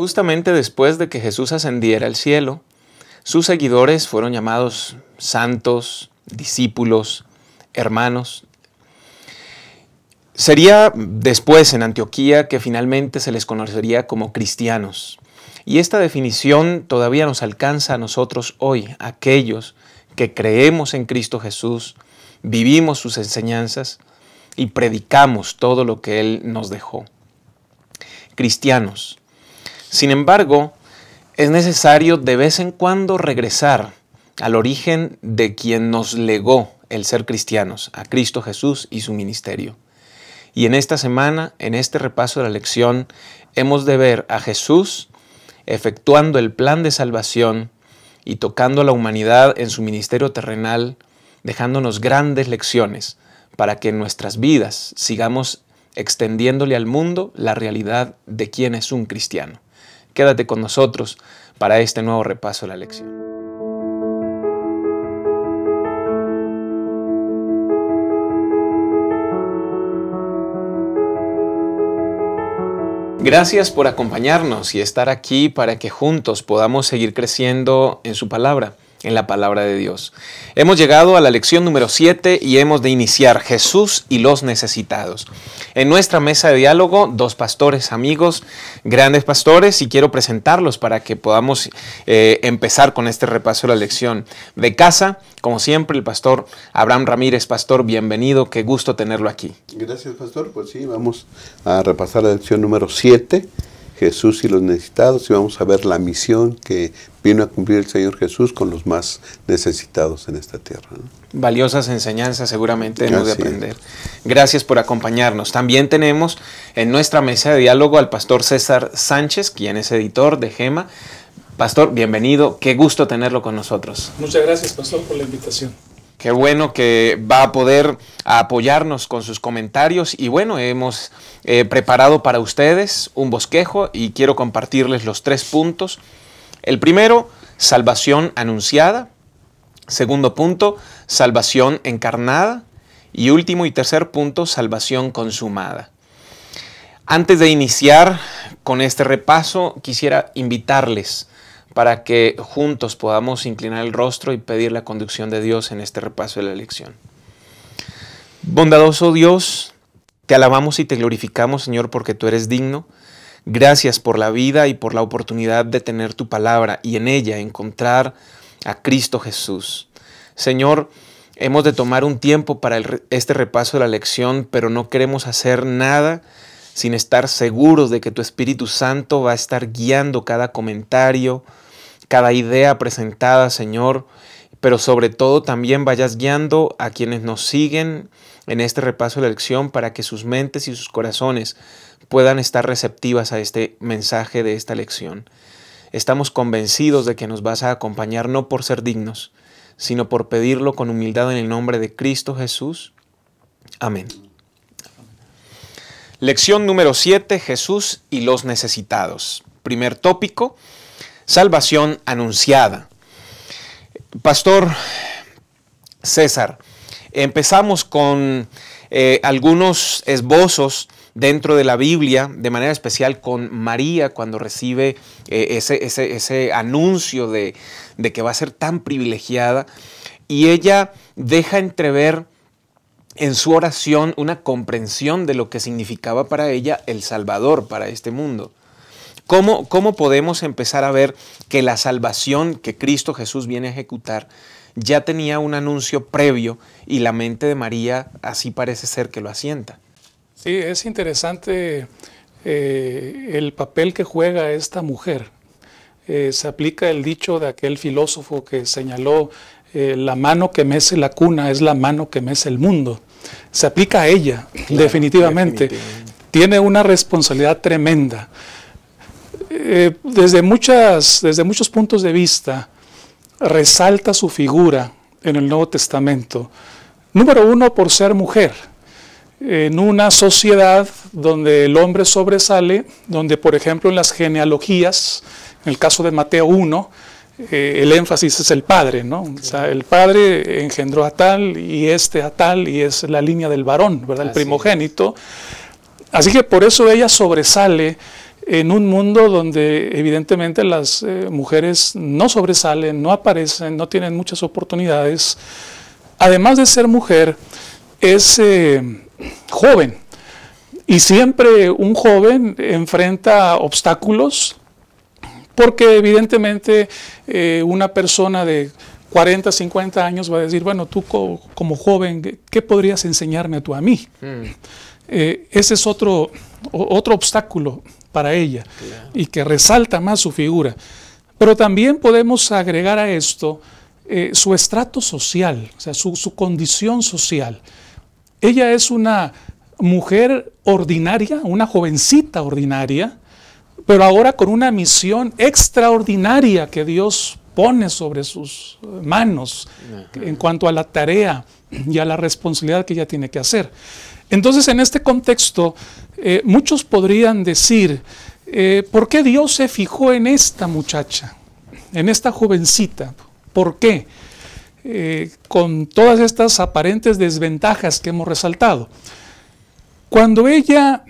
Justamente después de que Jesús ascendiera al cielo, sus seguidores fueron llamados santos, discípulos, hermanos. Sería después en Antioquía que finalmente se les conocería como cristianos. Y esta definición todavía nos alcanza a nosotros hoy, aquellos que creemos en Cristo Jesús, vivimos sus enseñanzas y predicamos todo lo que Él nos dejó. Cristianos. Sin embargo, es necesario de vez en cuando regresar al origen de quien nos legó el ser cristianos, a Cristo Jesús y su ministerio. Y en esta semana, en este repaso de la lección, hemos de ver a Jesús efectuando el plan de salvación y tocando a la humanidad en su ministerio terrenal, dejándonos grandes lecciones para que en nuestras vidas sigamos extendiéndole al mundo la realidad de quién es un cristiano. Quédate con nosotros para este nuevo repaso de la lección. Gracias por acompañarnos y estar aquí para que juntos podamos seguir creciendo en su palabra, en la palabra de Dios. Hemos llegado a la lección número 7 y hemos de iniciar Jesús y los necesitados. En nuestra mesa de diálogo, dos pastores amigos, grandes pastores, y quiero presentarlos para que podamos empezar con este repaso de la lección. De casa, como siempre, el pastor Abraham Ramírez. Pastor, bienvenido, qué gusto tenerlo aquí. Gracias, pastor. Pues sí, vamos a repasar la lección número 7. Jesús y los necesitados, y vamos a ver la misión que vino a cumplir el Señor Jesús con los más necesitados en esta tierra, ¿no? Valiosas enseñanzas seguramente hemos de aprender. Gracias por acompañarnos. También tenemos en nuestra mesa de diálogo al pastor César Sánchez, quien es editor de Gema. Pastor, bienvenido, qué gusto tenerlo con nosotros. Muchas gracias, pastor, por la invitación. Qué bueno que va a poder apoyarnos con sus comentarios. Y bueno, hemos preparado para ustedes un bosquejo y quiero compartirles los 3 puntos. El primero, salvación anunciada. Segundo punto, salvación encarnada. Y último y tercer punto, salvación consumada. Antes de iniciar con este repaso, quisiera invitarles para que juntos podamos inclinar el rostro y pedir la conducción de Dios en este repaso de la lección. Bondadoso Dios, te alabamos y te glorificamos, Señor, porque tú eres digno. Gracias por la vida y por la oportunidad de tener tu palabra y en ella encontrar a Cristo Jesús. Señor, hemos de tomar un tiempo para este repaso de la lección, pero no queremos hacer nada sin estar seguros de que tu Espíritu Santo va a estar guiando cada comentario, cada idea presentada, Señor, pero sobre todo también vayas guiando a quienes nos siguen en este repaso de la lección para que sus mentes y sus corazones puedan estar receptivas a este mensaje de esta lección. Estamos convencidos de que nos vas a acompañar no por ser dignos, sino por pedirlo con humildad en el nombre de Cristo Jesús. Amén. Lección número 7, Jesús y los necesitados. Primer tópico, salvación anunciada. Pastor César, empezamos con algunos esbozos dentro de la Biblia, de manera especial con María cuando recibe ese anuncio de que va a ser tan privilegiada, y ella deja entrever en su oración una comprensión de lo que significaba para ella el Salvador para este mundo. ¿Cómo podemos empezar a ver que la salvación que Cristo Jesús viene a ejecutar ya tenía un anuncio previo y la mente de María así parece ser que lo asienta? Sí, es interesante el papel que juega esta mujer. Se aplica el dicho de aquel filósofo que señaló la mano que mece la cuna es la mano que mece el mundo. Se aplica a ella, claro, definitivamente. Tiene una responsabilidad tremenda. Desde muchos puntos de vista, resalta su figura en el Nuevo Testamento. Número uno, por ser mujer. En una sociedad donde el hombre sobresale, donde por ejemplo en las genealogías, en el caso de Mateo 1, el énfasis es el padre, ¿no? O sea, el padre engendró a tal y este a tal y es la línea del varón, ¿verdad? El primogénito. Así que por eso ella sobresale en un mundo donde evidentemente las mujeres no sobresalen, no aparecen, no tienen muchas oportunidades. Además de ser mujer, es joven. Y siempre un joven enfrenta obstáculos porque evidentemente una persona de 40, 50 años va a decir, bueno, tú como joven, ¿qué podrías enseñarme tú a mí? Ese es otro obstáculo para ella, claro, y que resalta más su figura. Pero también podemos agregar a esto su estrato social, o sea, su condición social. Ella es una mujer ordinaria, una jovencita ordinaria, pero ahora con una misión extraordinaria que Dios pone sobre sus manos en cuanto a la tarea y a la responsabilidad que ella tiene que hacer. Entonces, en este contexto, muchos podrían decir, ¿por qué Dios se fijó en esta muchacha, en esta jovencita? ¿Por qué? Con todas estas aparentes desventajas que hemos resaltado. Cuando ella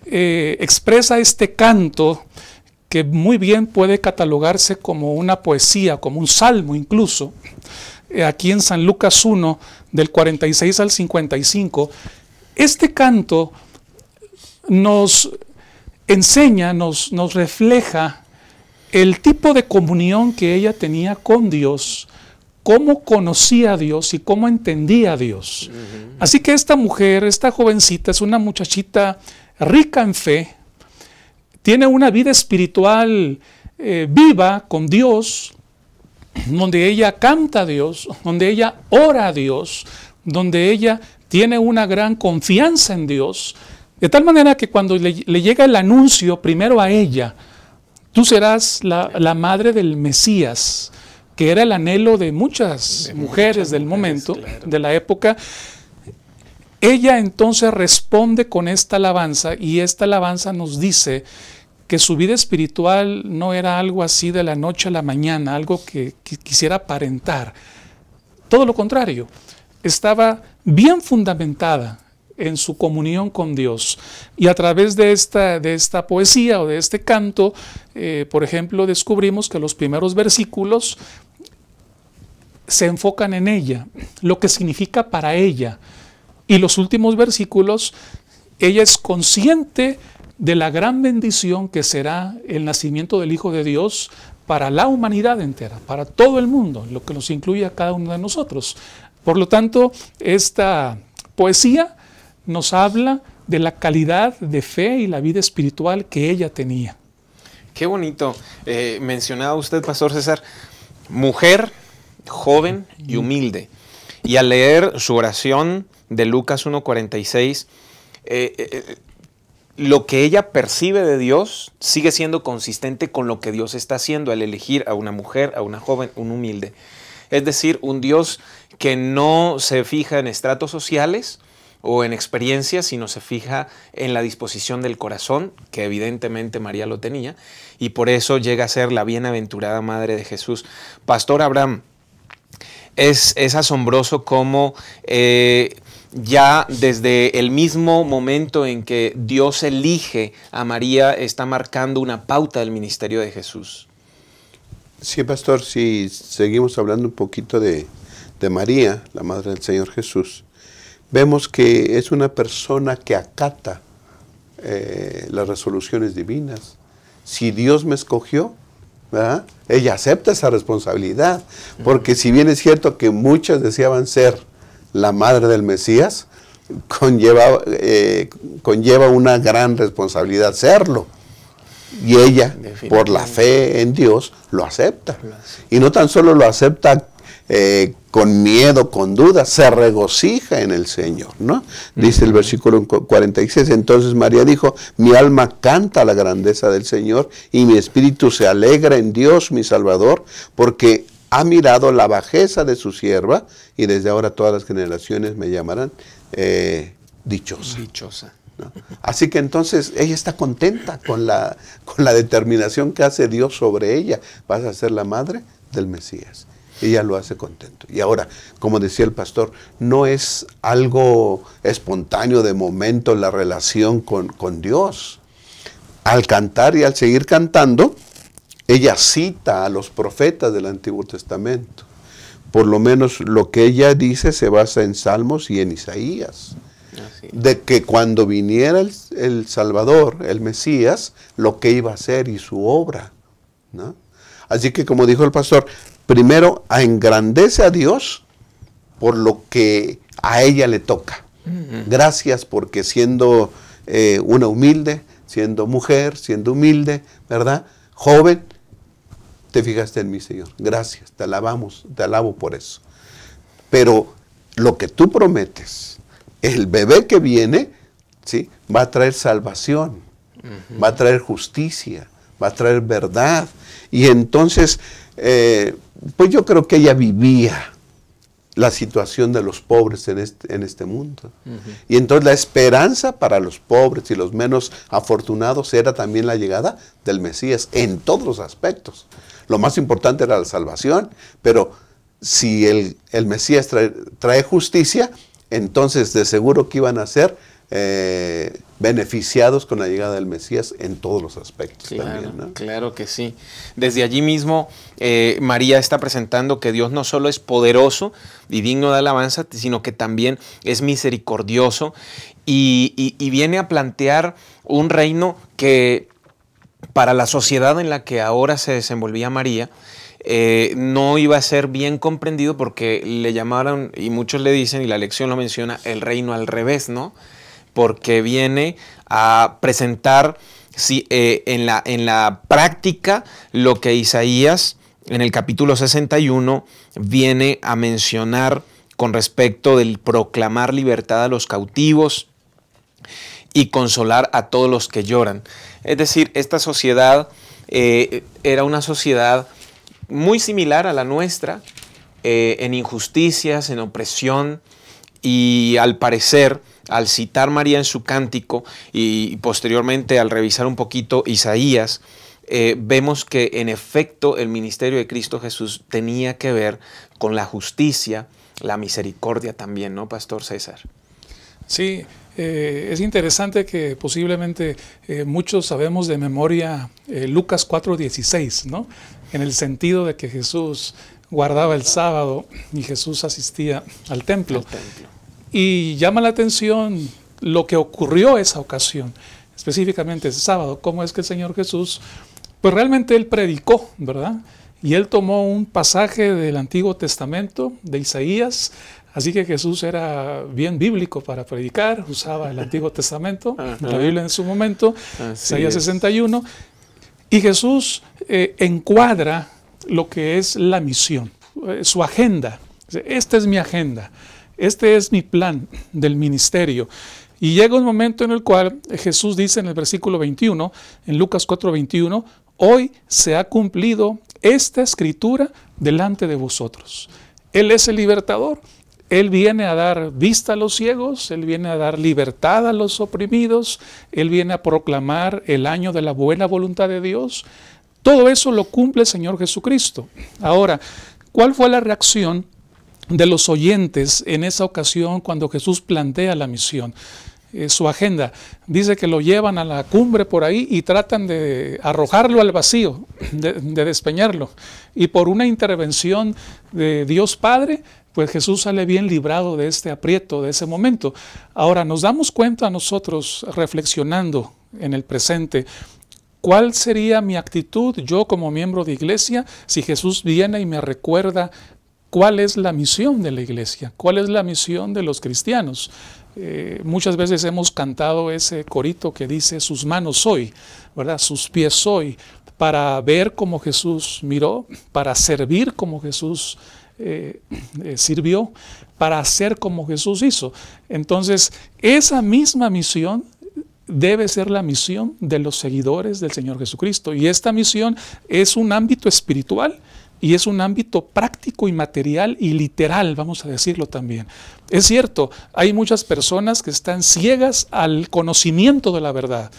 expresa este canto, que muy bien puede catalogarse como una poesía, como un salmo incluso, aquí en San Lucas 1, del 46 al 55, este canto nos enseña, nos refleja el tipo de comunión que ella tenía con Dios, cómo conocía a Dios y cómo entendía a Dios. Así que esta mujer, esta jovencita, es una muchachita rica en fe, tiene una vida espiritual viva con Dios, donde ella canta a Dios, donde ella ora a Dios, donde ella tiene una gran confianza en Dios, de tal manera que cuando le llega el anuncio primero a ella, tú serás la madre del Mesías, que era el anhelo de muchas mujeres del momento, claro, de la época. Ella entonces responde con esta alabanza, y esta alabanza nos dice que su vida espiritual no era algo así de la noche a la mañana, algo que quisiera aparentar. Todo lo contrario, estaba bien fundamentada en su comunión con Dios. Y a través de esta poesía o de este canto, por ejemplo, descubrimos que los primeros versículos se enfocan en ella, lo que significa para ella. Y los últimos versículos, ella es consciente de la gran bendición que será el nacimiento del Hijo de Dios para la humanidad entera, para todo el mundo, lo que nos incluye a cada uno de nosotros. Por lo tanto, esta poesía nos habla de la calidad de fe y la vida espiritual que ella tenía. Qué bonito. Mencionaba usted, Pastor César, mujer, joven y humilde. Y al leer su oración de Lucas 1:46, lo que ella percibe de Dios sigue siendo consistente con lo que Dios está haciendo al elegir a una mujer, a una joven, un humilde. Es decir, un Dios que no se fija en estratos sociales o en experiencias, sino se fija en la disposición del corazón, que evidentemente María lo tenía, y por eso llega a ser la bienaventurada madre de Jesús. Pastor Abraham, es asombroso cómo ya desde el mismo momento en que Dios elige a María, está marcando una pauta del ministerio de Jesús. Sí, pastor, si seguimos hablando un poquito de María, la madre del Señor Jesús, vemos que es una persona que acata las resoluciones divinas. Si Dios me escogió, ¿verdad?, ella acepta esa responsabilidad, porque si bien es cierto que muchas deseaban ser la madre del Mesías, conlleva una gran responsabilidad serlo. Y ella, por la fe en Dios, lo acepta. Y no tan solo lo acepta con miedo, con duda, se regocija en el Señor, ¿no? Dice el versículo 46, entonces María dijo, mi alma canta la grandeza del Señor y mi espíritu se alegra en Dios mi Salvador, porque ha mirado la bajeza de su sierva y desde ahora todas las generaciones me llamarán dichosa. Dichosa. ¿No? Así que entonces ella está contenta con la determinación que hace Dios sobre ella. Vas a ser la madre del Mesías. Ella lo hace contento. Y ahora, como decía el pastor, no es algo espontáneo de momento la relación con Dios. al cantar y al seguir cantando, ella cita a los profetas del Antiguo Testamento. Por lo menos lo que ella dice se basa en Salmos y en Isaías. De que cuando viniera el Salvador, el Mesías, lo que iba a hacer y su obra, ¿no? Así que, como dijo el pastor, primero engrandece a Dios por lo que a ella le toca. Gracias porque siendo una humilde, siendo mujer, siendo humilde, ¿verdad? Joven, te fijaste en mí, Señor. Gracias, te alabamos, te alabo por eso. Pero lo que tú prometes, el bebé que viene, ¿sí?, va a traer salvación, va a traer justicia, va a traer verdad. Y entonces, pues yo creo que ella vivía la situación de los pobres en este mundo. Y entonces la esperanza para los pobres y los menos afortunados era también la llegada del Mesías en todos los aspectos. Lo más importante era la salvación, pero si el Mesías trae justicia, entonces de seguro que iban a ser beneficiados con la llegada del Mesías en todos los aspectos. Claro, también, ¿no? Claro que sí. Desde allí mismo María está presentando que Dios no solo es poderoso y digno de alabanza, sino que también es misericordioso y viene a plantear un reino que para la sociedad en la que ahora se desenvolvía María, no iba a ser bien comprendido porque le llamaron, y muchos le dicen, y la lección lo menciona, el reino al revés, ¿no? Porque viene a presentar en la práctica lo que Isaías en el capítulo 61 viene a mencionar con respecto del proclamar libertad a los cautivos y consolar a todos los que lloran. Es decir, esta sociedad era una sociedad muy similar a la nuestra, en injusticias, en opresión, y al parecer, al citar María en su cántico y posteriormente al revisar un poquito Isaías, vemos que en efecto el ministerio de Cristo Jesús tenía que ver con la justicia, la misericordia también, ¿no, Pastor César? Sí, es interesante que posiblemente muchos sabemos de memoria Lucas 4:16, ¿no? En el sentido de que Jesús guardaba el sábado y Jesús asistía al templo. Y llama la atención lo que ocurrió esa ocasión, específicamente ese sábado, cómo es que el Señor Jesús, pues realmente Él predicó, ¿verdad? Y Él tomó un pasaje del Antiguo Testamento, de Isaías, así que Jesús era bien bíblico para predicar, usaba el Antiguo Testamento, la Biblia en su momento, Isaías 61, y Jesús encuadra lo que es la misión, su agenda. Esta es mi agenda. Este es mi plan del ministerio. Y llega un momento en el cual Jesús dice en el versículo 21, en Lucas 4:21, hoy se ha cumplido esta escritura delante de vosotros. Él es el libertador. Él viene a dar vista a los ciegos, Él viene a dar libertad a los oprimidos, Él viene a proclamar el año de la buena voluntad de Dios. Todo eso lo cumple el Señor Jesucristo. Ahora, ¿cuál fue la reacción de los oyentes en esa ocasión cuando Jesús plantea la misión? Su agenda dice que lo llevan a la cumbre por ahí y tratan de arrojarlo al vacío, de despeñarlo. Y por una intervención de Dios Padre, pues Jesús sale bien librado de este aprieto, de ese momento. Ahora, nos damos cuenta nosotros, reflexionando en el presente, ¿cuál sería mi actitud yo como miembro de iglesia si Jesús viene y me recuerda cuál es la misión de la iglesia? ¿Cuál es la misión de los cristianos? Muchas veces hemos cantado ese corito que dice, sus manos soy, ¿verdad? Sus pies soy, para ver como Jesús miró, para servir como Jesús sirvió, para hacer como Jesús hizo. Entonces, esa misma misión debe ser la misión de los seguidores del Señor Jesucristo. Y esta misión es un ámbito espiritual y es un ámbito práctico y material y literal, vamos a decirlo también. Es cierto, hay muchas personas que están ciegas al conocimiento de la verdad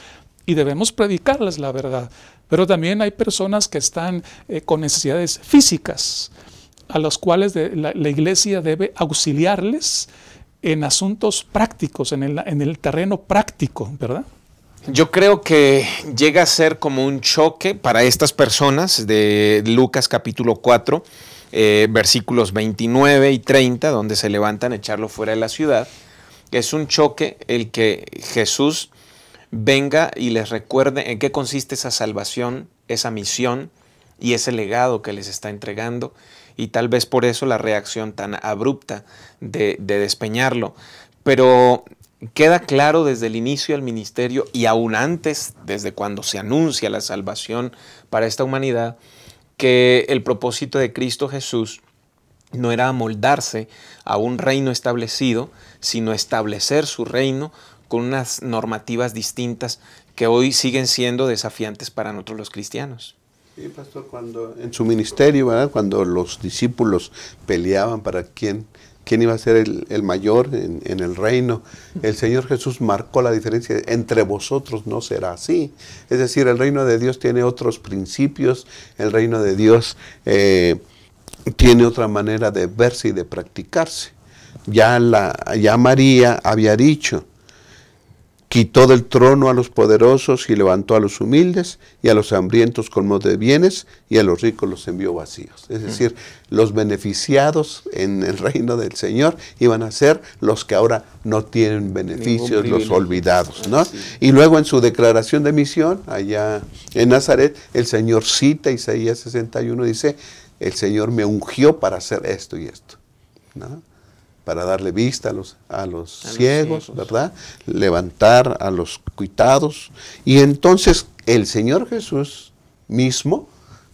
y debemos predicarles la verdad, pero también hay personas que están con necesidades físicas, a los cuales la iglesia debe auxiliarles en asuntos prácticos, en el terreno práctico, ¿verdad? Yo creo que llega a ser como un choque para estas personas de Lucas capítulo 4, versículos 29 y 30, donde se levantan a echarlo fuera de la ciudad. Es un choque el que Jesús venga y les recuerde en qué consiste esa salvación, esa misión y ese legado que les está entregando, y tal vez por eso la reacción tan abrupta de despeñarlo. Pero queda claro desde el inicio del ministerio y aún antes, desde cuando se anuncia la salvación para esta humanidad, que el propósito de Cristo Jesús no era amoldarse a un reino establecido, sino establecer su reino con unas normativas distintas que hoy siguen siendo desafiantes para nosotros los cristianos. Sí, pastor, cuando en su ministerio, ¿verdad?, cuando los discípulos peleaban para quién iba a ser el mayor en el reino, el Señor Jesús marcó la diferencia: entre vosotros no será así. Es decir, el reino de Dios tiene otros principios, el reino de Dios tiene otra manera de verse y de practicarse. Ya María había dicho: quitó del trono a los poderosos y levantó a los humildes, y a los hambrientos colmó de bienes, y a los ricos los envió vacíos. Es decir, los beneficiados en el reino del Señor iban a ser los que ahora no tienen beneficios, los olvidados, ¿no? Y luego en su declaración de misión, allá en Nazaret, el Señor cita Isaías 61, dice: el Señor me ungió para hacer esto y esto, ¿no?, para darle vista a los ciegos, ¿verdad?, levantar a los cuitados. Y entonces el Señor Jesús mismo,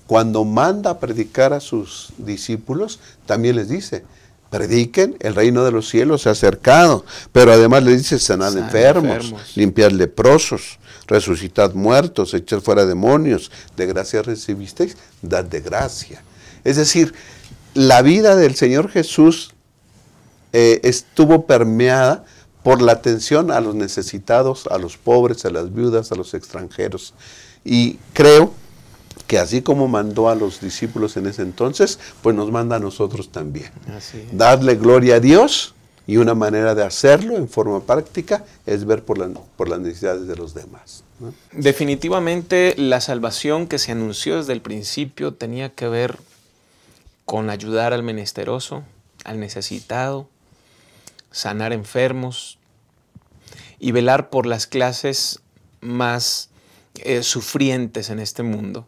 cuando manda a predicar a sus discípulos, también les dice: prediquen, el reino de los cielos se ha acercado. Pero además les dice: sanad enfermos, limpiad leprosos, resucitad muertos, echad fuera demonios, de gracia recibisteis, dad de gracia. Es decir, la vida del Señor Jesús estuvo permeada por la atención a los necesitados, a los pobres, a las viudas, a los extranjeros. Y creo que así como mandó a los discípulos en ese entonces, pues nos manda a nosotros también. Darle gloria a Dios, y una manera de hacerlo en forma práctica es ver por las necesidades de los demás, ¿no? Definitivamente la salvación que se anunció desde el principio tenía que ver con ayudar al menesteroso, al necesitado, sanar enfermos y velar por las clases más sufrientes en este mundo.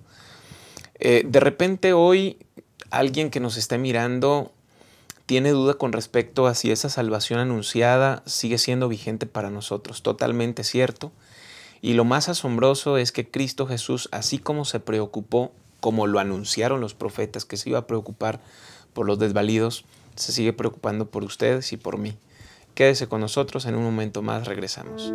De repente hoy alguien que nos esté mirando tiene duda con respecto a si esa salvación anunciada sigue siendo vigente para nosotros. Totalmente cierto. Y lo más asombroso es que Cristo Jesús, así como se preocupó, como lo anunciaron los profetas, que se iba a preocupar por los desvalidos, se sigue preocupando por ustedes y por mí. Quédese con nosotros, en un momento más regresamos.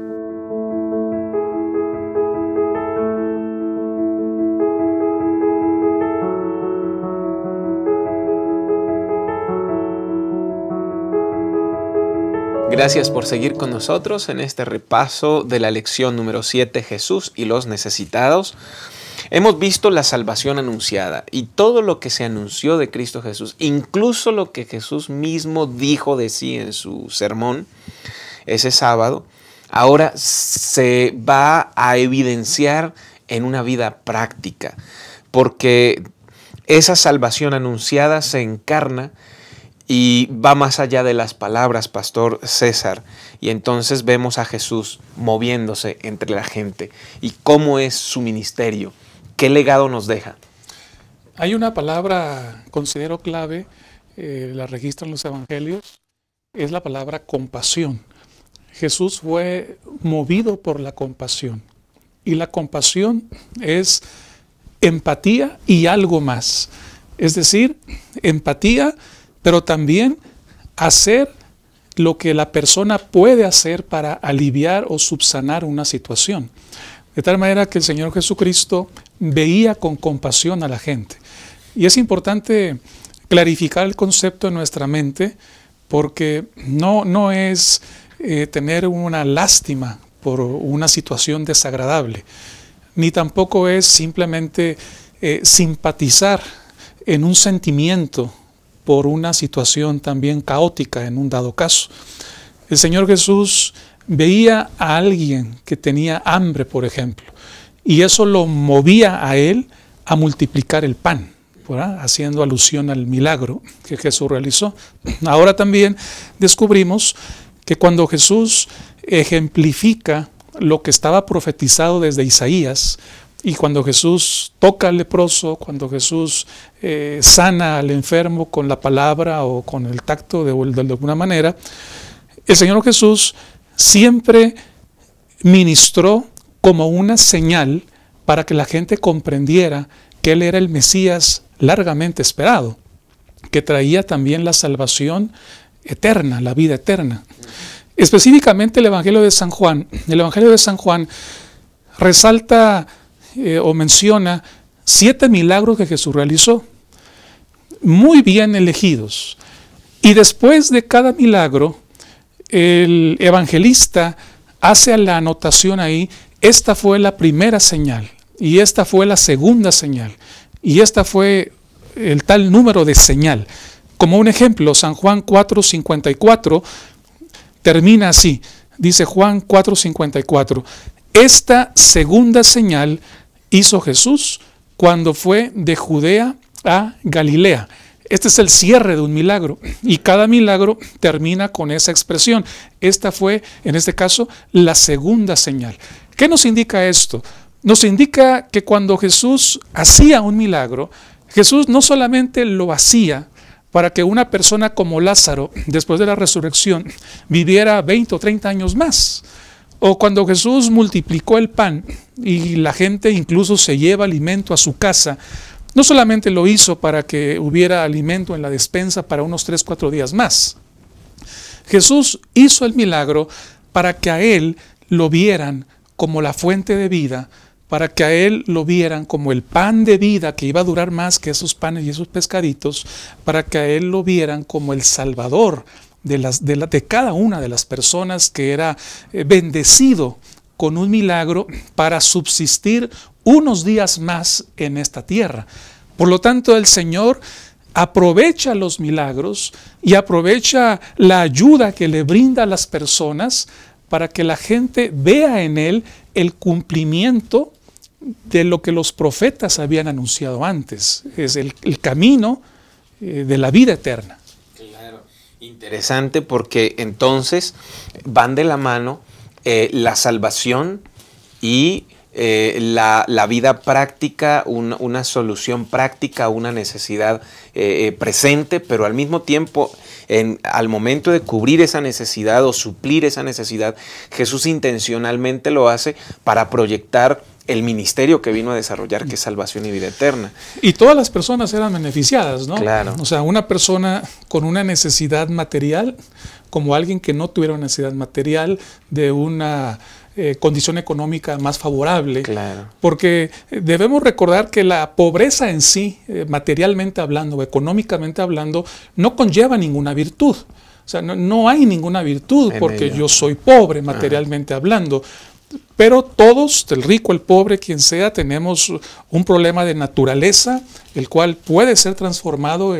Gracias por seguir con nosotros en este repaso de la lección número 7, Jesús y los necesitados. Hemos visto la salvación anunciada y todo lo que se anunció de Cristo Jesús, incluso lo que Jesús mismo dijo de sí en su sermón ese sábado, ahora se va a evidenciar en una vida práctica, porque esa salvación anunciada se encarna y va más allá de las palabras, Pastor César, y entonces vemos a Jesús moviéndose entre la gente. ¿Y cómo es su ministerio? ¿Qué legado nos deja? Hay una palabra, considero clave, la registran los evangelios, es la palabra compasión. Jesús fue movido por la compasión. Y la compasión es empatía y algo más. Es decir, empatía, pero también hacer lo que la persona puede hacer para aliviar o subsanar una situación. De tal manera que el Señor Jesucristo veía con compasión a la gente. Y es importante clarificar el concepto en nuestra mente, porque no es tener una lástima por una situación desagradable, ni tampoco es simplemente simpatizar en un sentimiento por una situación también caótica en un dado caso. El Señor Jesús veía a alguien que tenía hambre, por ejemplo, y eso lo movía a él a multiplicar el pan, ¿verdad? Haciendo alusión al milagro que Jesús realizó. Ahora también descubrimos que cuando Jesús ejemplifica lo que estaba profetizado desde Isaías, y cuando Jesús toca al leproso, cuando Jesús sana al enfermo con la palabra o con el tacto de alguna manera, el Señor Jesús siempre ministró como una señal para que la gente comprendiera que Él era el Mesías largamente esperado, que traía también la salvación eterna, la vida eterna. Específicamente el Evangelio de San Juan. El Evangelio de San Juan resalta o menciona 7 milagros que Jesús realizó, muy bien elegidos. Y después de cada milagro, el evangelista hace la anotación ahí: esta fue la primera señal, y esta fue la segunda señal, y esta fue el tal número de señal. Como un ejemplo, San Juan 4:54 termina así, dice Juan 4:54, esta segunda señal hizo Jesús cuando fue de Judea a Galilea. Este es el cierre de un milagro, y cada milagro termina con esa expresión. Esta fue, en este caso, la segunda señal. ¿Qué nos indica esto? Nos indica que cuando Jesús hacía un milagro, Jesús no solamente lo hacía para que una persona como Lázaro, después de la resurrección, viviera 20 o 30 años más. O cuando Jesús multiplicó el pan y la gente incluso se lleva alimento a su casa, no solamente lo hizo para que hubiera alimento en la despensa para unos 3 o 4 días más. Jesús hizo el milagro para que a Él lo vieran como la fuente de vida, para que a Él lo vieran como el pan de vida que iba a durar más que esos panes y esos pescaditos, para que a Él lo vieran como el Salvador de cada una de las personas que era bendecido con un milagro para subsistir unos días más en esta tierra. Por lo tanto, el Señor aprovecha los milagros y aprovecha la ayuda que le brinda a las personas para que la gente vea en Él el cumplimiento de lo que los profetas habían anunciado antes. Es el camino de la vida eterna. Claro, interesante, porque entonces van de la mano la salvación y la vida práctica, una solución práctica a una necesidad presente, pero al mismo tiempo, al momento de cubrir esa necesidad o suplir esa necesidad, Jesús intencionalmente lo hace para proyectar el ministerio que vino a desarrollar, que es salvación y vida eterna. Y todas las personas eran beneficiadas, ¿no? Claro. O sea, una persona con una necesidad material, como alguien que no tuviera una necesidad material, de una condición económica más favorable. Claro. Porque debemos recordar que la pobreza en sí, materialmente hablando o económicamente hablando, no conlleva ninguna virtud. O sea, no hay ninguna virtud porque yo soy pobre materialmente hablando. Pero todos, el rico, el pobre, quien sea, tenemos un problema de naturaleza, el cual puede ser transformado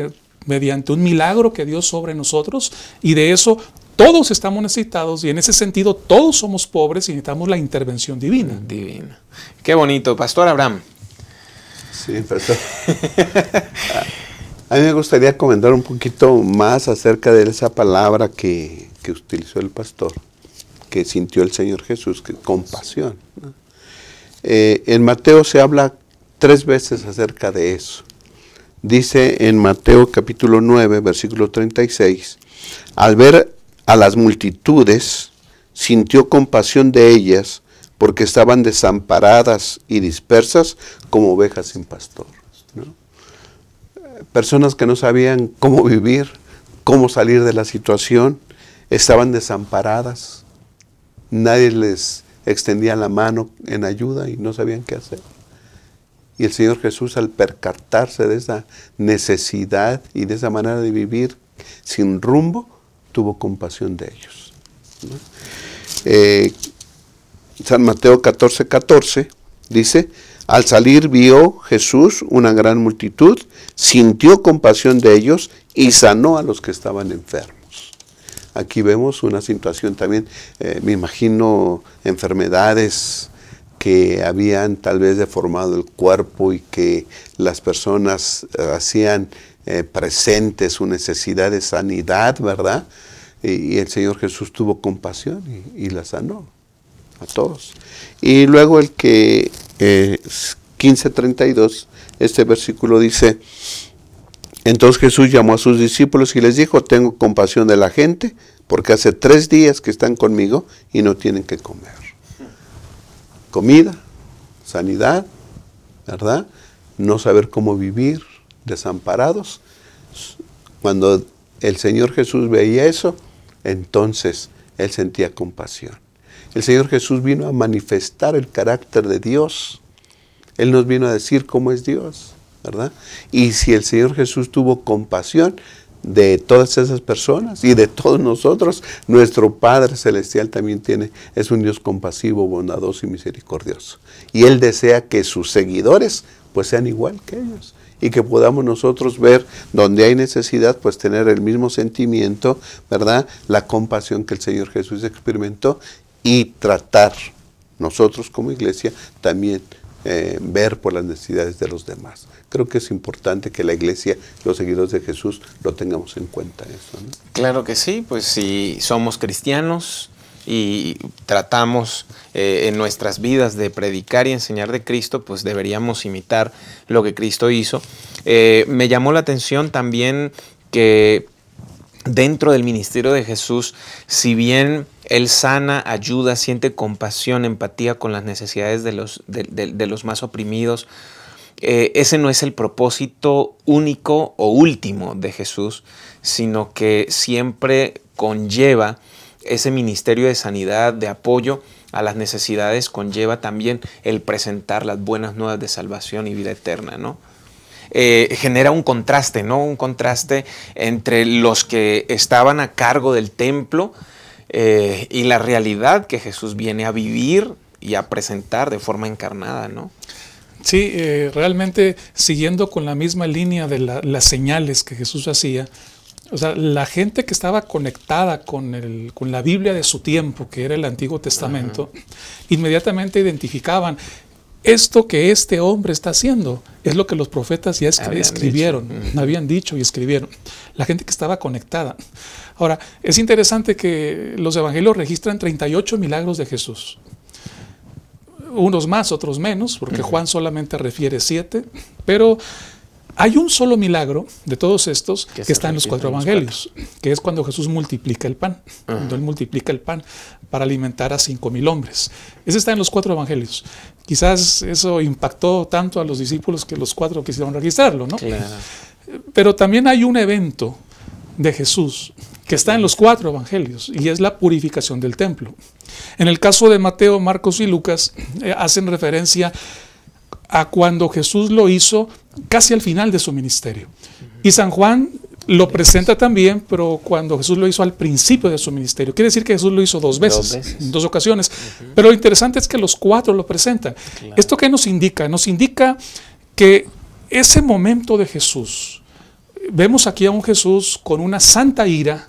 mediante un milagro que Dios obra en nosotros, y de eso todos estamos necesitados, y en ese sentido todos somos pobres y necesitamos la intervención divina. Divina. Qué bonito. Pastor Abraham. Sí, pastor. A mí me gustaría comentar un poquito más acerca de esa palabra que utilizó el pastor, que sintió el Señor Jesús, que compasión, ¿no? En Mateo se habla 3 veces acerca de eso. Dice en Mateo capítulo 9, versículo 36, al ver a las multitudes, sintió compasión de ellas, porque estaban desamparadas y dispersas como ovejas sin pastor, ¿no? Personas que no sabían cómo vivir, cómo salir de la situación, estaban desamparadas. Nadie les extendía la mano en ayuda y no sabían qué hacer. Y el Señor Jesús, al percatarse de esa necesidad y de esa manera de vivir sin rumbo, tuvo compasión de ellos, ¿no? San Mateo 14:14 dice, al salir vio Jesús una gran multitud, sintió compasión de ellos y sanó a los que estaban enfermos. Aquí vemos una situación también, me imagino enfermedades que habían tal vez deformado el cuerpo y que las personas hacían presente su necesidad de sanidad, ¿verdad? Y el Señor Jesús tuvo compasión y la sanó a todos. Y luego el que 15:32, este versículo dice: entonces Jesús llamó a sus discípulos y les dijo: tengo compasión de la gente, porque hace 3 días que están conmigo y no tienen que comer. Comida, sanidad, ¿verdad? No saber cómo vivir, desamparados. Cuando el Señor Jesús veía eso, entonces Él sentía compasión. El Señor Jesús vino a manifestar el carácter de Dios. Él nos vino a decir cómo es Dios, ¿verdad? Y si el Señor Jesús tuvo compasión de todas esas personas y de todos nosotros, nuestro Padre Celestial también es un Dios compasivo, bondadoso y misericordioso. Y Él desea que sus seguidores pues sean igual que ellos, y que podamos nosotros ver donde hay necesidad, pues tener el mismo sentimiento, ¿verdad? La compasión que el Señor Jesús experimentó, y tratar nosotros como iglesia también ver por las necesidades de los demás. Creo que es importante que la iglesia, los seguidores de Jesús, lo tengamos en cuenta eso, ¿no? Claro que sí, pues si somos cristianos y tratamos en nuestras vidas de predicar y enseñar de Cristo, pues deberíamos imitar lo que Cristo hizo. Me llamó la atención también que dentro del ministerio de Jesús, si bien Él sana, ayuda, siente compasión, empatía con las necesidades de los más oprimidos, ese no es el propósito único o último de Jesús, sino que siempre conlleva ese ministerio de sanidad, de apoyo a las necesidades, conlleva también el presentar las buenas nuevas de salvación y vida eterna, ¿no? Genera un contraste, ¿no? Un contraste entre los que estaban a cargo del templo y la realidad que Jesús viene a vivir y a presentar de forma encarnada, ¿no? Sí, realmente siguiendo con la misma línea de las señales que Jesús hacía, o sea, la gente que estaba conectada con la Biblia de su tiempo, que era el Antiguo Testamento, inmediatamente identificaban: esto que este hombre está haciendo es lo que los profetas ya escribieron, habían dicho y escribieron. La gente que estaba conectada. Ahora, es interesante que los evangelios registran 38 milagros de Jesús. Unos más, otros menos, porque Juan solamente refiere 7, pero hay un solo milagro de todos estos que está en los 4 evangelios, que es cuando Jesús multiplica el pan, cuando Él multiplica el pan para alimentar a 5,000 hombres. Ese está en los 4 evangelios. Quizás eso impactó tanto a los discípulos que los 4 quisieron registrarlo, ¿no? Claro. Pero también hay un evento de Jesús que está en los 4 evangelios, y es la purificación del templo. En el caso de Mateo, Marcos y Lucas hacen referencia a cuando Jesús lo hizo casi al final de su ministerio. Y San Juan lo presenta también, pero cuando Jesús lo hizo al principio de su ministerio. Quiere decir que Jesús lo hizo 2 veces, en 2 ocasiones. Pero lo interesante es que los 4 lo presentan. Claro. ¿Esto qué nos indica? Nos indica que ese momento de Jesús, vemos aquí a un Jesús con una santa ira,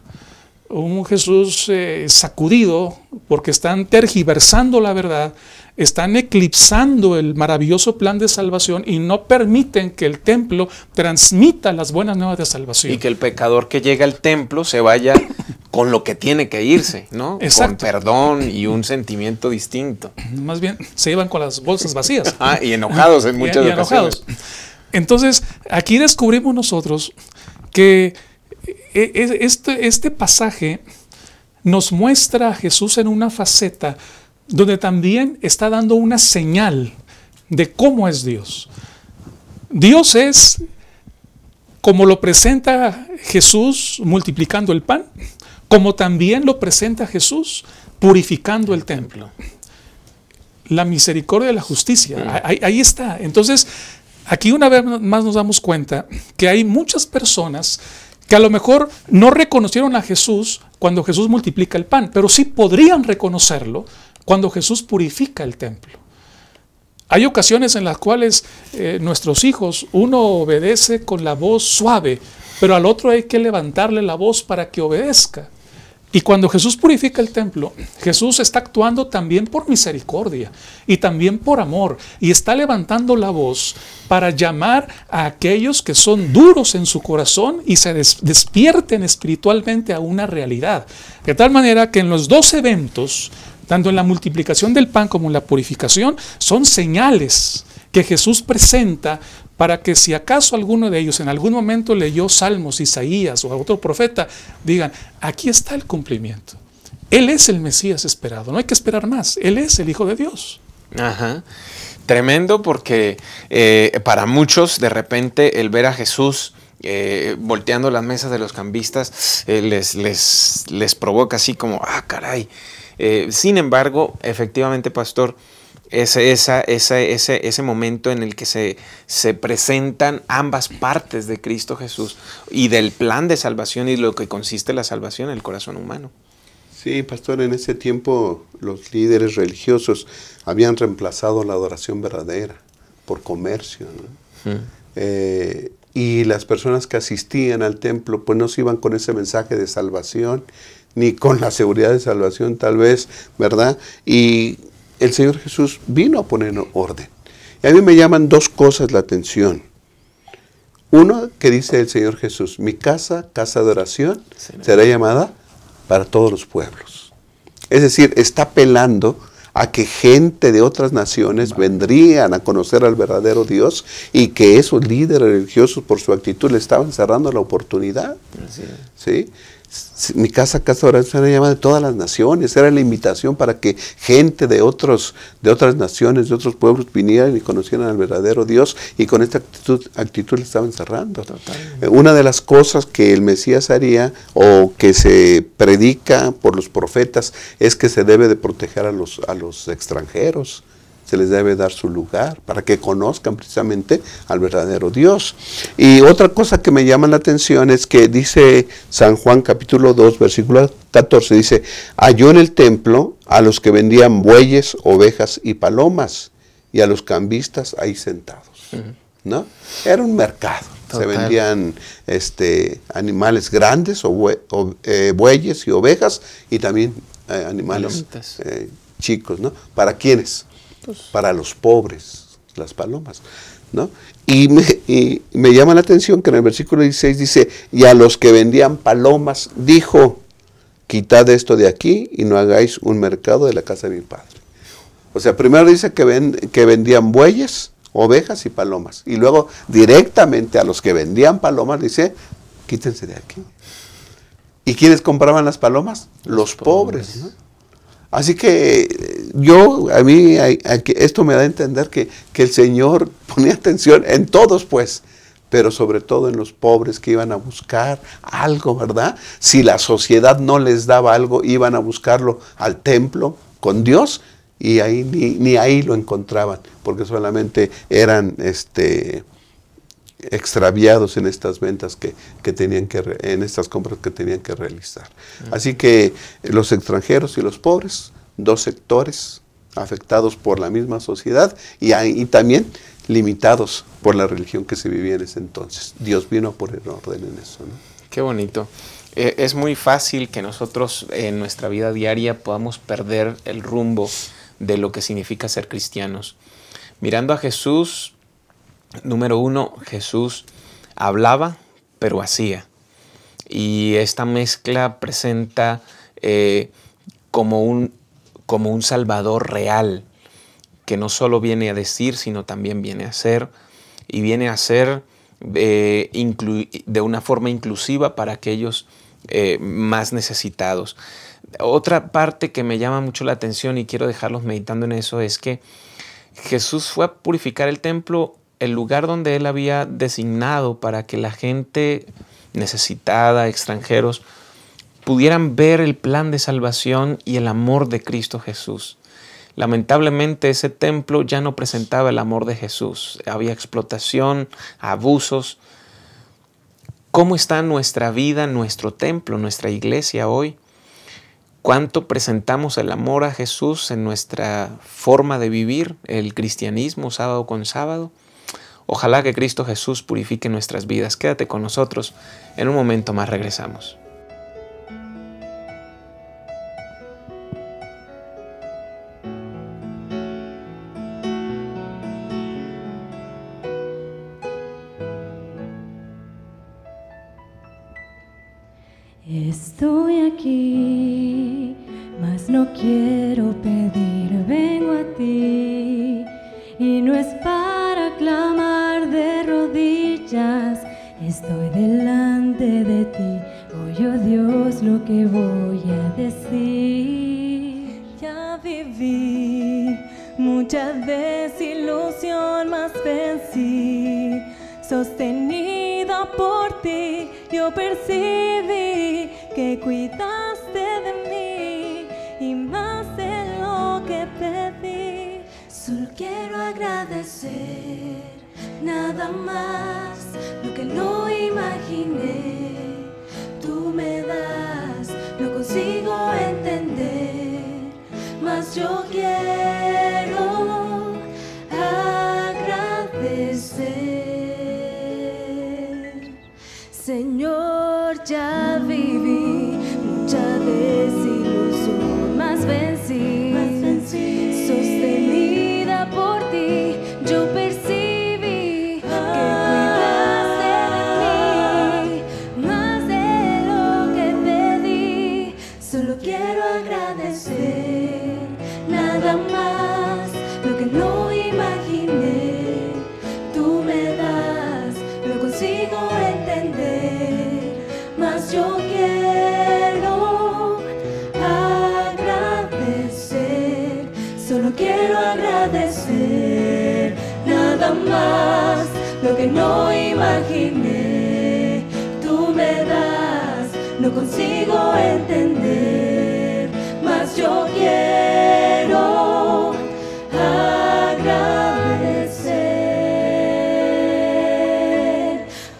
un Jesús sacudido porque están tergiversando la verdad, están eclipsando el maravilloso plan de salvación y no permiten que el templo transmita las buenas nuevas de salvación. Y que el pecador que llega al templo se vaya con lo que tiene que irse, ¿no? Exacto. Con perdón y un sentimiento distinto. Más bien, se iban con las bolsas vacías. Y enojados en muchas ocasiones. Enojados. Entonces, aquí descubrimos nosotros que este pasaje nos muestra a Jesús en una faceta donde también está dando una señal de cómo es Dios. Dios es como lo presenta Jesús multiplicando el pan, como también lo presenta Jesús purificando el templo. La misericordia y la justicia, ahí está. Entonces, aquí una vez más nos damos cuenta que hay muchas personas que a lo mejor no reconocieron a Jesús cuando Jesús multiplica el pan, pero sí podrían reconocerlo cuando Jesús purifica el templo. Hay ocasiones en las cuales nuestros hijos, uno obedece con la voz suave, pero al otro hay que levantarle la voz para que obedezca. Y cuando Jesús purifica el templo, Jesús está actuando también por misericordia y también por amor, y está levantando la voz para llamar a aquellos que son duros en su corazón y se despierten espiritualmente a una realidad. De tal manera que en los dos eventos, tanto en la multiplicación del pan como en la purificación, son señales que Jesús presenta para que si acaso alguno de ellos en algún momento leyó Salmos, Isaías o otro profeta, digan, aquí está el cumplimiento. Él es el Mesías esperado, no hay que esperar más, Él es el Hijo de Dios. Ajá. Tremendo, porque para muchos de repente el ver a Jesús volteando las mesas de los cambistas les provoca así como, ah, caray. Sin embargo, efectivamente, pastor, ese momento en el que se presentan ambas partes de Cristo Jesús y del plan de salvación y lo que consiste la salvación en el corazón humano. Sí, pastor, en ese tiempo los líderes religiosos habían reemplazado la adoración verdadera por comercio, ¿no? Y las personas que asistían al templo pues no se iban con ese mensaje de salvación, ni con la seguridad de salvación tal vez, ¿verdad? Y el Señor Jesús vino a poner orden. Y a mí me llaman dos cosas la atención. Uno, que dice el Señor Jesús, mi casa, casa de oración, será llamada para todos los pueblos. Es decir, está apelando a que gente de otras naciones vendrían a conocer al verdadero Dios y que esos líderes religiosos por su actitud le estaban cerrando la oportunidad. ¿Sí? Mi casa, casa de oración, era llamada de todas las naciones, era la invitación para que gente de otras naciones, de otros pueblos vinieran y conocieran al verdadero Dios, y con esta actitud le estaban cerrando. Una de las cosas que el Mesías haría, o que se predica por los profetas, es que se debe de proteger a los extranjeros. Se les debe dar su lugar para que conozcan precisamente al verdadero Dios. Y otra cosa que me llama la atención es que dice San Juan capítulo 2, versículo 14, dice, halló en el templo a los que vendían bueyes, ovejas y palomas, y a los cambistas ahí sentados. ¿No? Era un mercado. Total. Se vendían animales grandes, bueyes y ovejas, y también animales chicos, ¿no? ¿Para quiénes? Para los pobres, las palomas, ¿no? Y me llama la atención que en el versículo 16 dice, y a los que vendían palomas dijo, quitad esto de aquí y no hagáis un mercado de la casa de mi padre. O sea, primero dice que vendían bueyes, ovejas y palomas, y luego directamente a los que vendían palomas dice, quítense de aquí. ¿Y quiénes compraban las palomas? Los pobres, ¿no? Así que a mí esto me da a entender que el Señor ponía atención en todos, pues, pero sobre todo en los pobres que iban a buscar algo, ¿verdad? Si la sociedad no les daba algo, iban a buscarlo al templo con Dios, y ahí ni ahí lo encontraban, porque solamente eran extraviados en estas ventas en estas compras que tenían que realizar. Así que los extranjeros y los pobres, dos sectores afectados por la misma sociedad y también limitados por la religión que se vivía en ese entonces. Dios vino a poner orden en eso, ¿no? Qué bonito. Es muy fácil que nosotros en nuestra vida diaria podamos perder el rumbo de lo que significa ser cristianos. Mirando a Jesús, número uno, Jesús hablaba, pero hacía. Y esta mezcla presenta como un Salvador real, que no solo viene a decir, sino también viene a hacer, y viene a ser de una forma inclusiva para aquellos más necesitados. Otra parte que me llama mucho la atención y quiero dejarlos meditando en eso es que Jesús fue a purificar el templo, el lugar donde Él había designado para que la gente necesitada, extranjeros, pudieran ver el plan de salvación y el amor de Cristo Jesús. Lamentablemente ese templo ya no presentaba el amor de Jesús. Había explotación, abusos. ¿Cómo está nuestra vida, nuestro templo, nuestra iglesia hoy? ¿Cuánto presentamos el amor a Jesús en nuestra forma de vivir el cristianismo sábado con sábado? Ojalá que Cristo Jesús purifique nuestras vidas. Quédate con nosotros. En un momento más regresamos. Estoy aquí, mas no quiero pedir, vengo a ti. Y no es para clamar de rodillas, estoy delante de ti. Oye, oh Dios, lo que voy a decir. Ya viví mucha desilusión, mas vencí. Sostenida por ti, yo percibí que cuidaste de mí y más de lo que pedí. Solo quiero agradecer, nada más, lo que no imaginé. Tú me das, no consigo entender, mas yo quiero agradecer. Señor, ya viví mucha desilusión, mas vencí. Sostenida por ti, yo percibí que cuidaste de mí, más de lo que pedí. Solo quiero agradecer, nada más, lo que no imaginé. Tú me das, no consigo entender, mas yo quiero agradecer. Solo quiero agradecer, nada más, lo que no imaginé. Tú me das, no consigo entender, mas yo quiero agradecer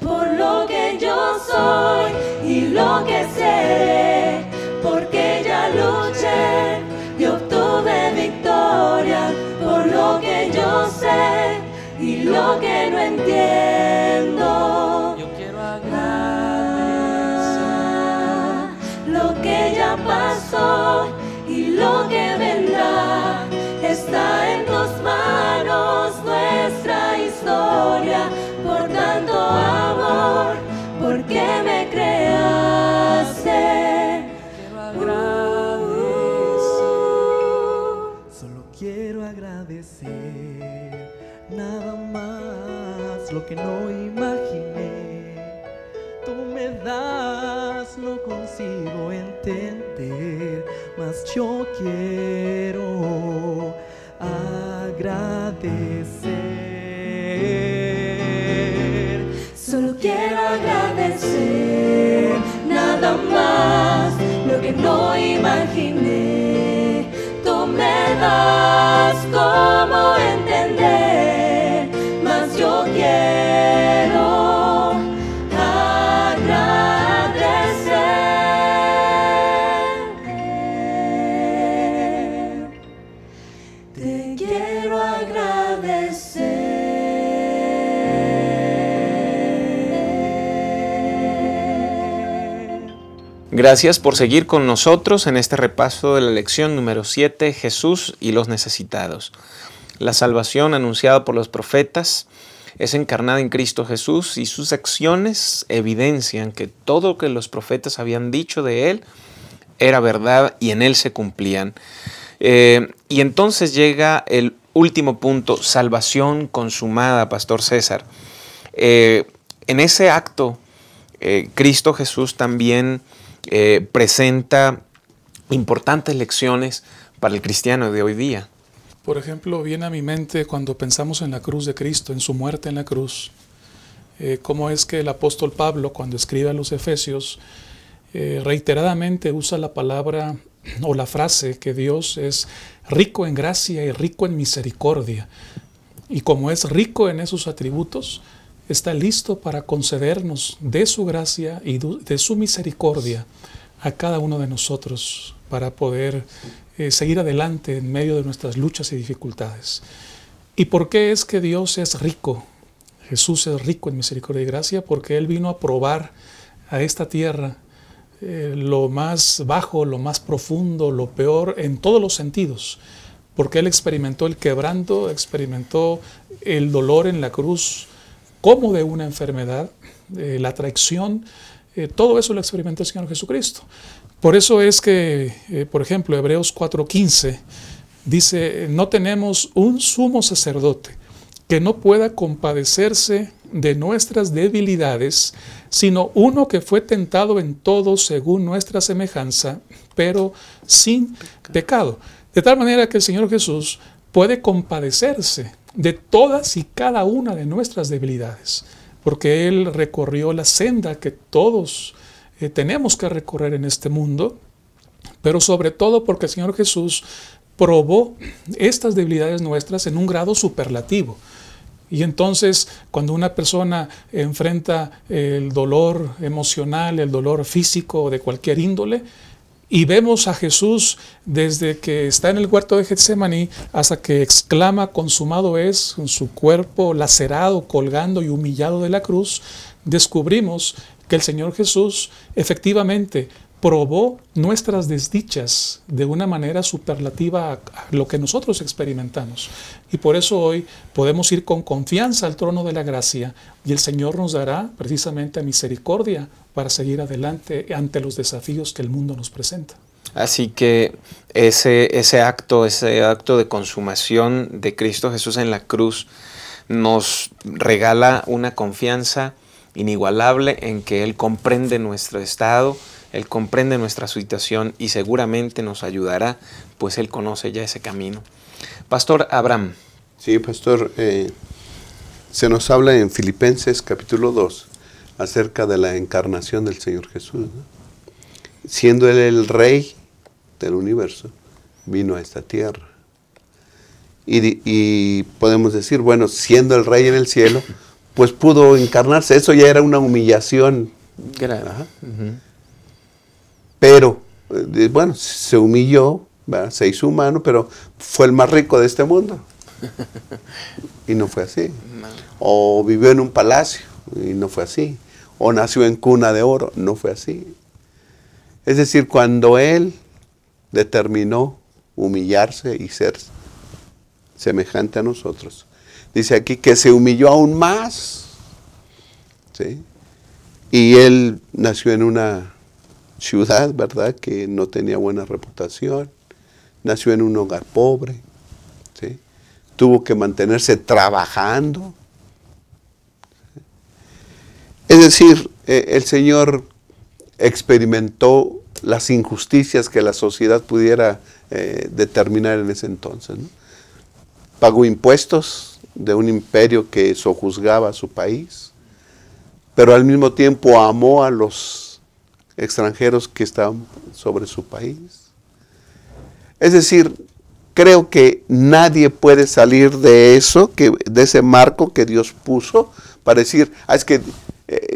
por lo que yo soy y lo que seré, porque ya luché y obtuve victoria, por lo que yo sé y lo que no entiendo. Yo quiero agradecer lo que ya pasó y lo que vendrá. Está en tus manos nuestra historia, por tanto amor, porque me creaste. Solo quiero agradecer, nada más, lo que no imaginé. Tú me das, no consigo entender, mas yo quiero agradecer. Solo quiero agradecer, nada más, lo que no imaginé. Tú me das cómo entender, mas yo quiero agradecer. Te quiero agradecer. Gracias por seguir con nosotros en este repaso de la lección número 7, Jesús y los necesitados. La salvación anunciada por los profetas es encarnada en Cristo Jesús y sus acciones evidencian que todo lo que los profetas habían dicho de Él era verdad y en Él se cumplían. Y entonces llega el último punto, salvación consumada, Pastor César. En ese acto, Cristo Jesús también presenta importantes lecciones para el cristiano de hoy día. Por ejemplo, viene a mi mente cuando pensamos en la cruz de Cristo, en su muerte en la cruz, cómo es que el apóstol Pablo, cuando escribe a los Efesios, reiteradamente usa la palabra o la frase que Dios es rico en gracia y rico en misericordia. Y como es rico en esos atributos, está listo para concedernos de su gracia y de su misericordia a cada uno de nosotros para poder seguir adelante en medio de nuestras luchas y dificultades. ¿Y por qué es que Dios es rico? Jesús es rico en misericordia y gracia porque Él vino a probar a esta tierra lo más bajo, lo más profundo, lo peor en todos los sentidos. Porque Él experimentó el quebranto, experimentó el dolor en la cruz como de una enfermedad, la traición, todo eso lo experimentó el Señor Jesucristo. Por eso es que, por ejemplo, Hebreos 4:15 dice, no tenemos un sumo sacerdote que no pueda compadecerse de nuestras debilidades, sino uno que fue tentado en todo según nuestra semejanza, pero sin pecado. De tal manera que el Señor Jesús puede compadecerse de todas y cada una de nuestras debilidades, porque Él recorrió la senda que todos tenemos que recorrer en este mundo, pero sobre todo porque el Señor Jesús probó estas debilidades nuestras en un grado superlativo. Y entonces, cuando una persona enfrenta el dolor emocional, el dolor físico de cualquier índole, y vemos a Jesús desde que está en el huerto de Getsemaní hasta que exclama, consumado es, con su cuerpo lacerado, colgando y humillado de la cruz, descubrimos que el Señor Jesús efectivamente probó nuestras desdichas de una manera superlativa a lo que nosotros experimentamos. Y por eso hoy podemos ir con confianza al trono de la gracia y el Señor nos dará precisamente misericordia para seguir adelante ante los desafíos que el mundo nos presenta. Así que ese acto de consumación de Cristo Jesús en la cruz nos regala una confianza inigualable en que Él comprende nuestro estado, Él comprende nuestra situación y seguramente nos ayudará, pues Él conoce ya ese camino. Pastor Abraham. Sí, pastor, se nos habla en Filipenses capítulo 2 acerca de la encarnación del Señor Jesús, ¿no? Siendo Él el Rey del universo, vino a esta tierra. Y podemos decir, bueno, siendo el Rey en el cielo, pues pudo encarnarse. Eso ya era una humillación. Pero, bueno, se humilló, ¿verdad? Se hizo humano, pero fue el más rico de este mundo. Y no fue así. No. O vivió en un palacio, y no fue así. O nació en cuna de oro, no fue así. Es decir, cuando Él determinó humillarse y ser semejante a nosotros, dice aquí que se humilló aún más, ¿sí? Y Él nació en una ciudad, ¿verdad?, que no tenía buena reputación, nació en un hogar pobre, ¿sí? Tuvo que mantenerse trabajando. Es decir, el Señor experimentó las injusticias que la sociedad pudiera determinar en ese entonces, ¿no? Pagó impuestos de un imperio que sojuzgaba a su país, pero al mismo tiempo amó a los extranjeros que estaban sobre su país. Es decir, creo que nadie puede salir de eso, de ese marco que Dios puso, para decir, es que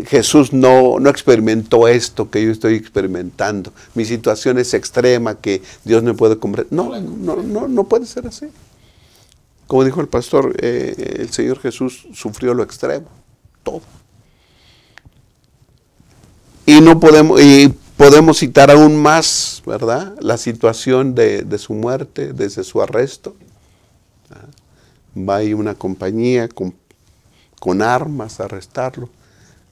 Jesús no experimentó esto que yo estoy experimentando. Mi situación es extrema, que Dios no puede comprender. No puede ser así. Como dijo el pastor, el Señor Jesús sufrió lo extremo, todo. Y podemos citar aún más, ¿verdad?, la situación de su muerte, desde su arresto. Va ahí una compañía con armas a arrestarlo,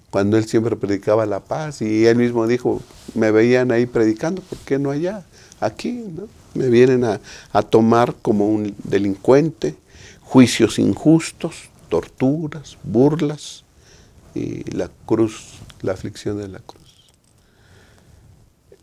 cuando él siempre predicaba la paz, y él mismo dijo, me veían ahí predicando, ¿por qué no allá? Aquí, ¿no? Me vienen a tomar como un delincuente, juicios injustos, torturas, burlas, y la cruz, la aflicción de la cruz.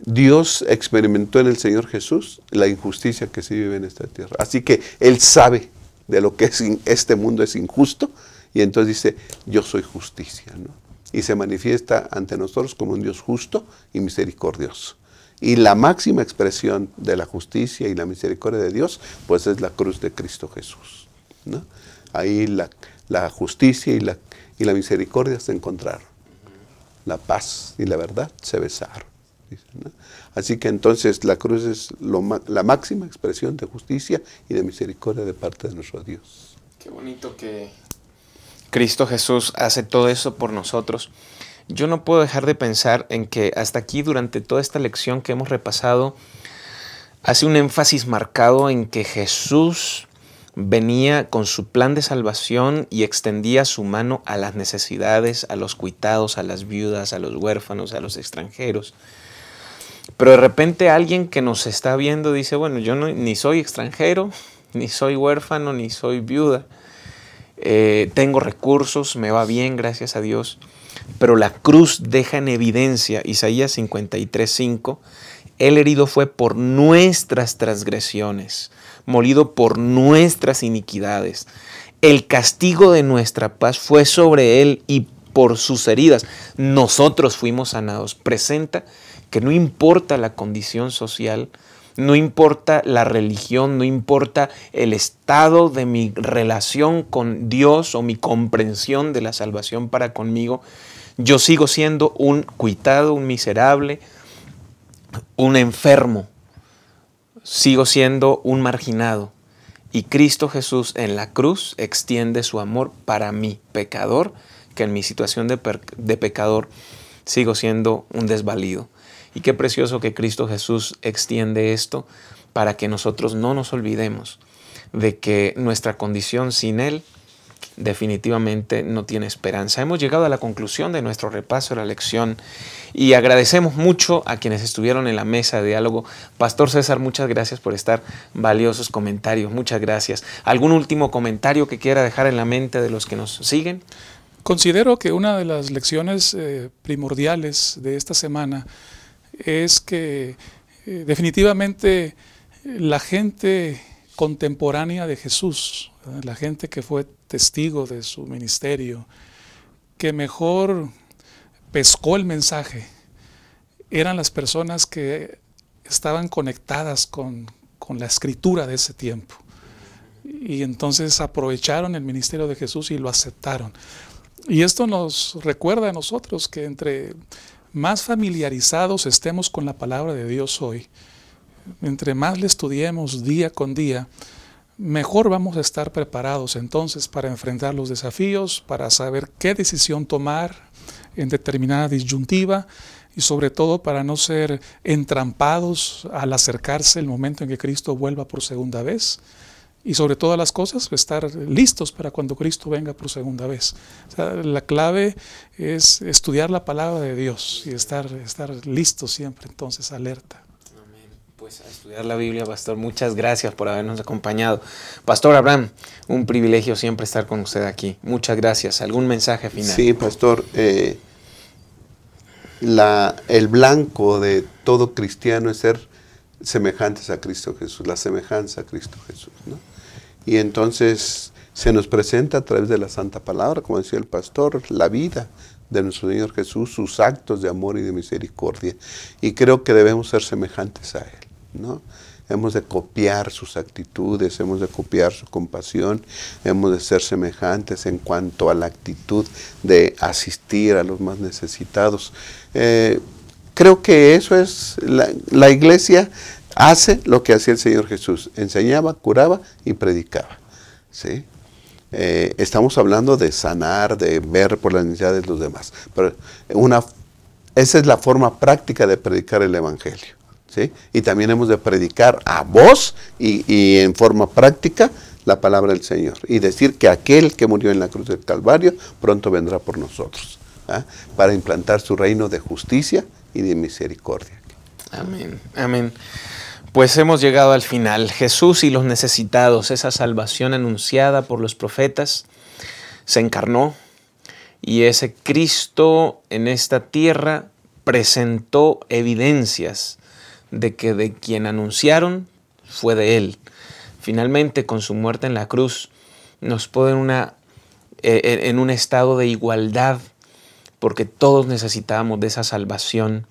Dios experimentó en el Señor Jesús la injusticia que se vive en esta tierra. Así que Él sabe de lo que este mundo es injusto, y entonces dice, yo soy justicia, ¿no? Y se manifiesta ante nosotros como un Dios justo y misericordioso. Y la máxima expresión de la justicia y la misericordia de Dios, pues es la cruz de Cristo Jesús, ¿no? Ahí la justicia y la misericordia se encontraron. La paz y la verdad se besaron, dice, ¿no? Así que entonces la cruz es la máxima expresión de justicia y de misericordia de parte de nuestro Dios. Qué bonito que Cristo Jesús hace todo eso por nosotros. Yo no puedo dejar de pensar en que hasta aquí, durante toda esta lección que hemos repasado, hace un énfasis marcado en que Jesús venía con su plan de salvación y extendía su mano a las necesidades, a los cuitados, a las viudas, a los huérfanos, a los extranjeros. Pero de repente alguien que nos está viendo dice, bueno, yo ni soy extranjero, ni soy huérfano, ni soy viuda. Tengo recursos, me va bien, gracias a Dios. Pero la cruz deja en evidencia, Isaías 53:5, Él herido fue por nuestras transgresiones, molido por nuestras iniquidades. El castigo de nuestra paz fue sobre Él y por sus heridas nosotros fuimos sanados. Presenta que no importa la condición social, no importa la religión, no importa el estado de mi relación con Dios o mi comprensión de la salvación para conmigo, yo sigo siendo un cuitado, un miserable, un enfermo, sigo siendo un marginado. Y Cristo Jesús en la cruz extiende su amor para mí, pecador, que en mi situación de pecador sigo siendo un desvalido. Y qué precioso que Cristo Jesús extiende esto para que nosotros no nos olvidemos de que nuestra condición sin Él definitivamente no tiene esperanza. Hemos llegado a la conclusión de nuestro repaso de la lección y agradecemos mucho a quienes estuvieron en la mesa de diálogo. Pastor César, muchas gracias por estar, valiosos comentarios, muchas gracias. ¿Algún último comentario que quiera dejar en la mente de los que nos siguen? Considero que una de las lecciones primordiales de esta semana es que definitivamente la gente contemporánea de Jesús, la gente que fue testigo de su ministerio, que mejor pescó el mensaje, eran las personas que estaban conectadas con la escritura de ese tiempo. Y entonces aprovecharon el ministerio de Jesús y lo aceptaron. Y esto nos recuerda a nosotros que entre más familiarizados estemos con la palabra de Dios hoy, entre más le estudiemos día con día, mejor vamos a estar preparados entonces para enfrentar los desafíos, para saber qué decisión tomar en determinada disyuntiva y sobre todo para no ser entrampados al acercarse el momento en que Cristo vuelva por segunda vez. Y sobre todas las cosas, estar listos para cuando Cristo venga por segunda vez. O sea, la clave es estudiar la palabra de Dios y estar listos siempre, entonces alerta. Amén. Pues a estudiar la Biblia, Pastor. Muchas gracias por habernos acompañado. Pastor Abraham, un privilegio siempre estar con usted aquí. Muchas gracias. ¿Algún mensaje final? Sí, Pastor. El blanco de todo cristiano es ser semejantes a Cristo Jesús, la semejanza a Cristo Jesús, ¿no? Y entonces se nos presenta a través de la Santa Palabra, como decía el pastor, la vida de nuestro Señor Jesús, sus actos de amor y de misericordia. Y creo que debemos ser semejantes a Él, ¿no? Hemos de copiar sus actitudes, hemos de copiar su compasión, hemos de ser semejantes en cuanto a la actitud de asistir a los más necesitados. Creo que eso es, la iglesia hace lo que hacía el Señor Jesús, enseñaba, curaba y predicaba, ¿sí? Estamos hablando de sanar, de ver por las necesidades de los demás, pero esa es la forma práctica de predicar el Evangelio, ¿sí? Y también hemos de predicar a voz y en forma práctica la palabra del Señor y decir que aquel que murió en la cruz del Calvario pronto vendrá por nosotros, ¿ah? Para implantar su reino de justicia y de misericordia. Amén, amén. Pues hemos llegado al final. Jesús y los necesitados, esa salvación anunciada por los profetas, se encarnó y ese Cristo en esta tierra presentó evidencias de que de quien anunciaron fue de Él. Finalmente, con su muerte en la cruz, nos pone en un estado de igualdad, porque todos necesitábamos de esa salvación.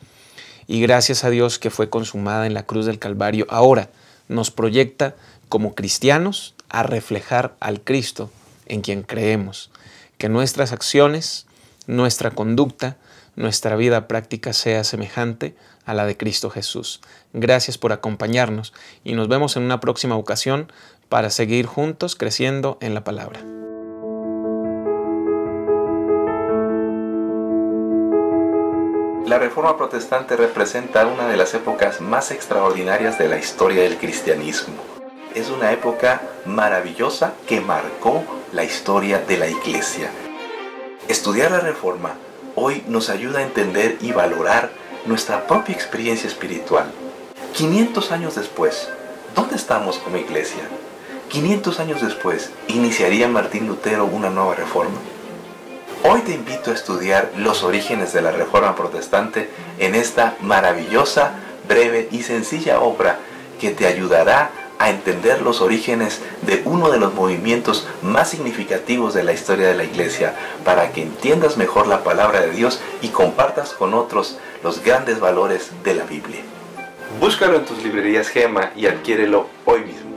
Y gracias a Dios que fue consumada en la cruz del Calvario, ahora nos proyecta como cristianos a reflejar al Cristo en quien creemos. Que nuestras acciones, nuestra conducta, nuestra vida práctica sea semejante a la de Cristo Jesús. Gracias por acompañarnos y nos vemos en una próxima ocasión para seguir juntos creciendo en la palabra. La Reforma Protestante representa una de las épocas más extraordinarias de la historia del cristianismo. es una época maravillosa que marcó la historia de la Iglesia. Estudiar la Reforma hoy nos ayuda a entender y valorar nuestra propia experiencia espiritual. 500 años después, ¿dónde estamos como Iglesia? 500 años después, ¿iniciaría Martín Lutero una nueva reforma? Hoy te invito a estudiar los orígenes de la Reforma Protestante en esta maravillosa, breve y sencilla obra que te ayudará a entender los orígenes de uno de los movimientos más significativos de la historia de la Iglesia, para que entiendas mejor la palabra de Dios y compartas con otros los grandes valores de la Biblia. Búscalo en tus librerías Gema y adquiérelo hoy mismo.